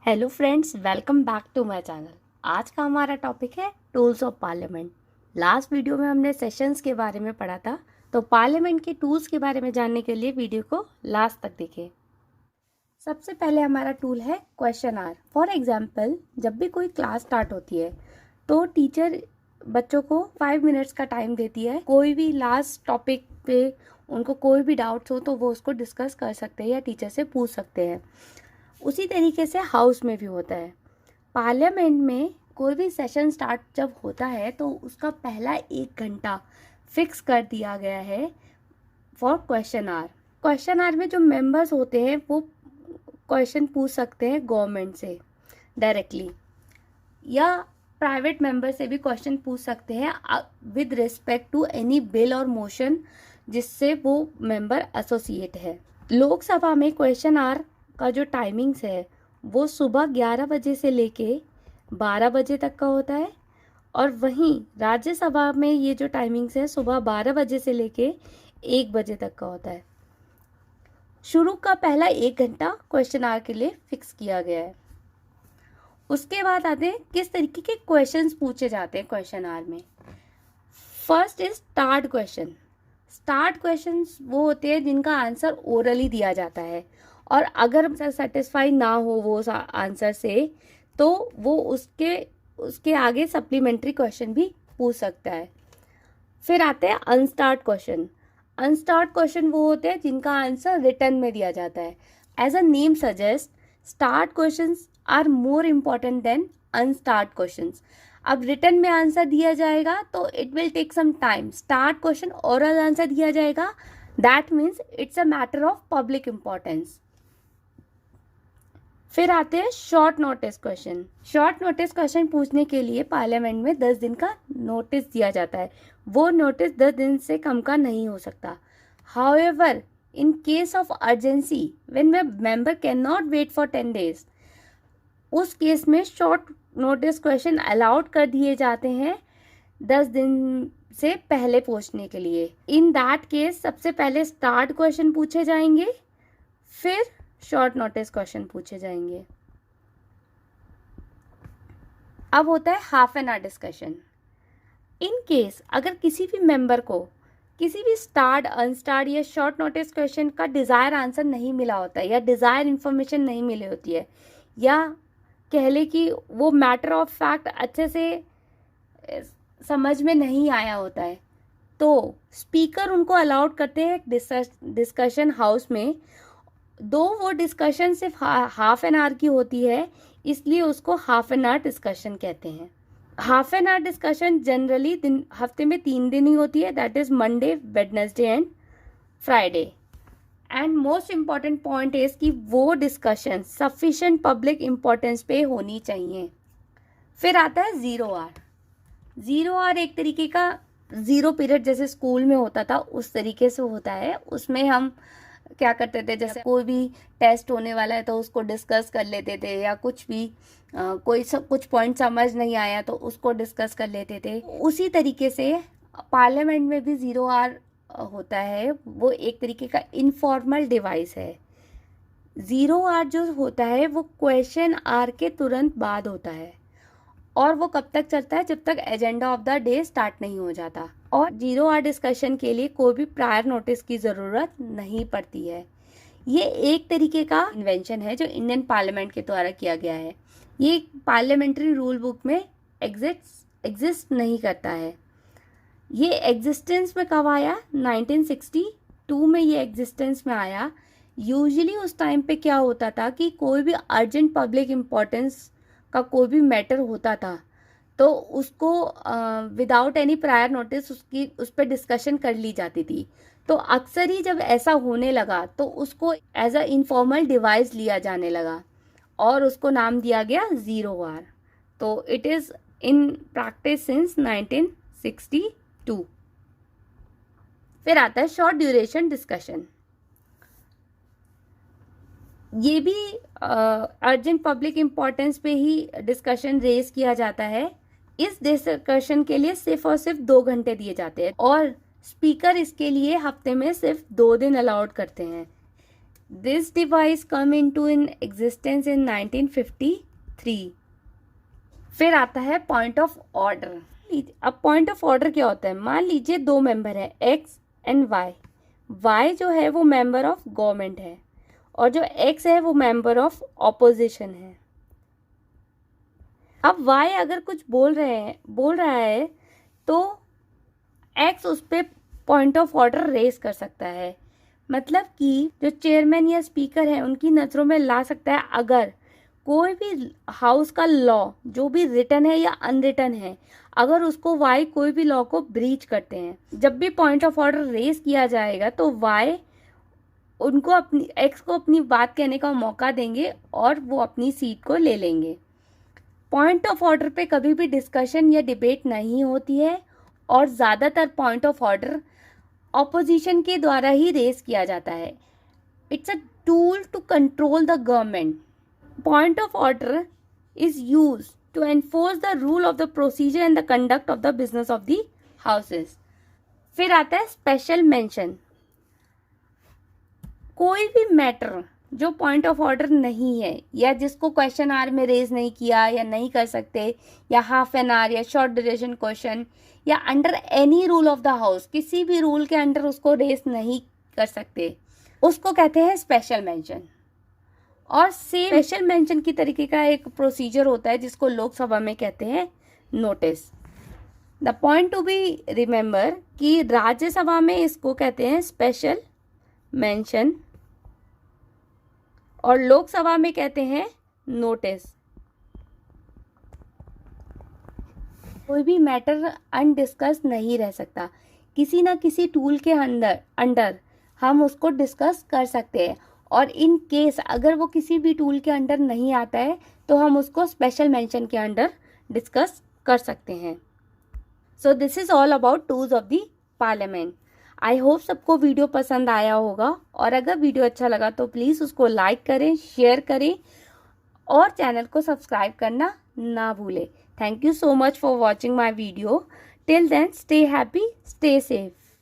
Hello friends, welcome back to my channel. आज का हमारा टॉपिक है tools of parliament. Last video में हमने सेशंस के बारे में पढ़ा था, तो पार्लियामेंट के टूल्स के बारे में जानने के लिए वीडियो को लास्ट तक देखें। सबसे पहले हमारा टूल है क्वेश्चन आवर। फॉर एग्जांपल, जब भी कोई क्लास स्टार्ट होती है तो टीचर बच्चों को 5 मिनट्स का टाइम देती है। कोई भी लास्ट टॉपिक पे उनको कोई भी डाउट्स हो तो वो उसको डिस्कस कर सकते हैं या टीचर से पूछ सकते हैं। उसी तरीके से हाउस में भी होता है। पार्लियामेंट में कोई भी सेशन स्टार्ट जब होता है तो उसका पहला 1 घंटा फिक्स कर दिया गया है for question hour. Question hour में जो मेंबर्स होते हैं वो क्वेश्चन पूछ सकते हैं गवर्नमेंट से डायरेक्टली, या प्राइवेट मेंबर से भी क्वेश्चन पूछ सकते हैं with respect to any bill और मोशन जिससे वो मेंबर एसोसिएट है। लोकसभा में क्वेश्चन आवर का जो टाइमिंग्स है वो सुबह 11 बजे से लेके 12 बजे तक का होता है, और वहीं राज्यसभा में ये जो टाइमिंग्स है सुबह 12 बजे से लेके 1 बजे तक का होता है। शुरू का पहला 1 घंटा क्वेश्चन आवर के लिए फिक्स किया गया है। उसके बाद आते हैं किस तरीके के क्वेश्चंस पूछे जाते हैं क्वेश्चन आवर में। First is start question. Start questions वो होते हैं जिनका आंसर ओरली दिया जाता है, और अगर सेटिस्फाई ना हो वो आंसर से तो वो उसके आगे सप्लीमेंट्री क्वेश्चन भी पूछ सकता है। फिर आते हैं अनस्टार्ट क्वेश्चन। अनस्टार्ट क्वेश्चन वो होते हैं जिनका आंसर रिटर्न में दिया जाता है। As a name suggest, start questions are more important than unstart questions. अब रिटर्न में आंसर दिया जाएगा तो it will take some time. Start question oral answer दिया जाएगा, that means it's a matter of public importance. फिर आते हैं short notice question. Short notice question पूछने के लिए पार्लियामेंट में 10 दिन का नोटिस दिया जाता है। वो नोटिस 10 दिन से कम का नहीं हो सकता। However, in case of urgency when member can not wait for 10 days, उस केस में शॉर्ट नोटिस क्वेश्चन अलाउड कर दिए जाते हैं 10 दिन से पहले पूछने के लिए। इन दैट केस सबसे पहले स्टार्ट क्वेश्चन पूछे जाएंगे, फिर शॉर्ट नोटिस क्वेश्चन पूछे जाएंगे। अब होता है half an hour discussion. In case अगर किसी भी मेंबर को किसी भी स्टार्ट, अनस्टार्ट या शॉर्ट नोटिस क्वेश्चन का डिज़ायर आंसर नहीं मिला होता है, या डिज़ायर इन्फॉर्मेशन नहीं मिली होती है, या कह ले कि वो मैटर ऑफ फैक्ट अच्छे से समझ में नहीं आया होता है, तो स्पीकर उनको अलाउड करते हैं डिस्कशन हाउस में। दो वो डिस्कशन सिर्फ हाफ एन आवर की होती है, इसलिए उसको हाफ एन आवर डिस्कशन कहते हैं। Half an hour discussion generally हफ्ते में 3 दिन ही होती है, that is Monday, Wednesday and Friday. And most important point is कि वो डिस्कशन सफिशिएंट पब्लिक इम्पोर्टेंस पे होनी चाहिए। फिर आता है जीरो आवर। जीरो आवर एक तरीके का जीरो पीरियड जैसे स्कूल में होता था उस तरीके से होता है। उसमें हम क्या करते थे, जैसे कोई भी टेस्ट होने वाला है तो उसको डिस्कस कर लेते थे, या कुछ भी कुछ पॉइंट समझ नहीं आया तो उसको डिस्कस कर लेते थे। उसी तरीके से पार्लियामेंट में भी जीरो आवर होता है। वो एक तरीके का इनफॉर्मल डिवाइस है। जीरो आवर जो होता है वो क्वेश्चन आवर के तुरंत बाद होता है, और वो कब तक चलता है, जब तक agenda of the day start नहीं हो जाता। और जीरो आवर डिस्कशन के लिए कोई भी प्रायर नोटिस की ज़रूरत नहीं पड़ती है। ये एक तरीके का इन्वेंशन है जो इंडियन पार्लियामेंट के द्वारा किया गया है। ये पार्लियामेंट्री रूल बुक में एग्जिस्ट नहीं करता है। ये एग्जिस्टेंस में कब आया? 1962 में ये एग्जिस्टेंस में आया। यूजुअली उस टाइम पे क्या होता था कि कोई भी अर्जेंट पब्लिक इम्पोर्टेंस का कोई भी मैटर होता था तो उसको विदाउट एनी प्रायर नोटिस उस पर डिस्कशन कर ली जाती थी। तो अक्सर ही जब ऐसा होने लगा तो उसको एज अ इनफॉर्मल डिवाइस लिया जाने लगा, और उसको नाम दिया गया जीरो आवर। तो it is in practice since 1962। फिर आता है शॉर्ट ड्यूरेशन डिस्कशन। ये भी अर्जेंट पब्लिक इम्पोर्टेंस पे ही डिस्कशन रेज किया जाता है। इस डिस्कशन के लिए सिर्फ और सिर्फ 2 घंटे दिए जाते हैं, और स्पीकर इसके लिए हफ्ते में सिर्फ 2 दिन अलाउड करते हैं। This device come into in existence in 1953। फिर आता है पॉइंट ऑफ ऑर्डर। अब पॉइंट ऑफ ऑर्डर क्या होता है? मान लीजिए दो मेंबर हैं, एक्स एंड वाई। वाई जो है वो मेंबर ऑफ गवर्नमेंट है और जो एक्स है वो मेंबर ऑफ ऑपोजिशन है। अब वाई अगर कुछ बोल रहा है तो एक्स उस पर पॉइंट ऑफ ऑर्डर रेज कर सकता है। मतलब कि जो चेयरमैन या स्पीकर है उनकी नज़रों में ला सकता है अगर कोई भी हाउस का लॉ जो भी रिटन है या अनरिटन है, अगर उसको वाई कोई भी लॉ को ब्रीच करते हैं, जब भी पॉइंट ऑफ ऑर्डर रेज किया जाएगा तो वाई उनको अपनी एक्स को अपनी बात कहने का मौका देंगे और वो अपनी सीट को ले लेंगे। पॉइंट ऑफ ऑर्डर पे कभी भी डिस्कशन या डिबेट नहीं होती है और ज़्यादातर पॉइंट ऑफ ऑर्डर ऑपोजिशन के द्वारा ही रेज किया जाता है। It's a tool to control the government. Point of order is use to enforce the rule of the procedure and the conduct of the business of the houses. फिर आता है special mention. कोई भी matter जो point of order नहीं है या जिसको क्वेश्चन आवर में रेज नहीं किया या नहीं कर सकते, या हाफ एन आवर या शॉर्ट ड्यूरेशन क्वेश्चन या under any rule of the house, किसी भी रूल के अंडर उसको रेज नहीं कर सकते, उसको कहते हैं स्पेशल मेंशन। और सेम स्पेशल मेंशन की तरीके का एक प्रोसीजर होता है जिसको लोकसभा में कहते हैं notice. The point to be remember कि राज्यसभा में इसको कहते हैं स्पेशल मेंशन और लोकसभा में कहते हैं नोटिस। कोई भी मैटर अनडिस्कस नहीं रह सकता। किसी ना किसी टूल के अंडर हम उसको डिस्कस कर सकते हैं और इन केस अगर वो किसी भी टूल के अंडर नहीं आता है तो हम उसको स्पेशल मेंशन के अंडर डिस्कस कर सकते हैं। So this is all about tools of the parliament. I hope सबको वीडियो पसंद आया होगा और अगर वीडियो अच्छा लगा तो प्लीज़ उसको लाइक करें, शेयर करें और चैनल को सब्सक्राइब करना ना भूलें। Thank you so much for watching my video. Till then stay happy, stay safe.